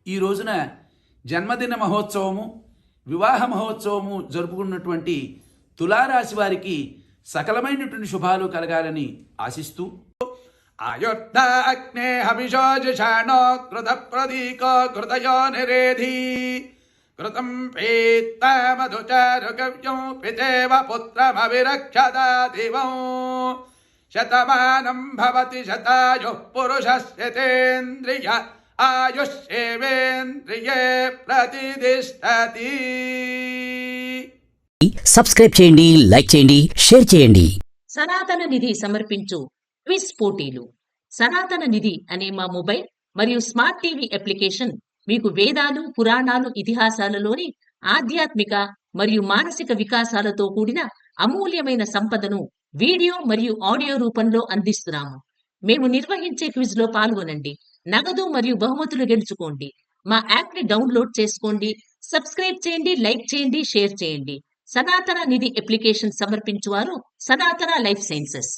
ఈ రోజున జన్మదిన మహోత్సవము, వివాహ మహోత్సవము జరుపుకున్నటువంటి తులారాశి వారికి సకలమైనటువంటి శుభాలు కలగాలని ఆశిస్తూ ఆయుర్ధాగ్నే హవిషోజానో కృత ప్రదీక కృతయో నిరేధి కృతం పీత్త మధుచారుకవ్యం పితేవ పుత్రమవిరక్షత దివం శతమానం భవతి శతాయుః పురుషస్యతేంద్రియ ఆయుష్యేవేంద్రియే ప్రతిదిష్టతి. సబ్స్క్రైబ్ చేయండి, లైక్ చేయండి, షేర్ చేయండి. సనాతన నిధి సమర్పించు క్విజ్ పోటీలు. సనాతన నిధి అనే మా మొబైల్ మరియు స్మార్ట్ టీవీ అప్లికేషన్ మీకు వేదాలు, పురాణాలు, ఇతిహాసాలలోని ఆధ్యాత్మిక మరియు మానసిక వికాసాలతో కూడిన అమూల్యమైన సంపదను వీడియో మరియు ఆడియో రూపంలో అందిస్తున్నాము. మేము నిర్వహించే క్విజ్ లో పాల్గొనండి, నగదు మరియు బహుమతులు గెలుచుకోండి. మా యాప్ ని డౌన్లోడ్ చేసుకోండి, సబ్స్క్రైబ్ చేయండి, లైక్ చేయండి, షేర్ చేయండి. సనాతన నిధి అప్లికేషన్ సమర్పించువారు సనాతన లైఫ్ సైన్సెస్.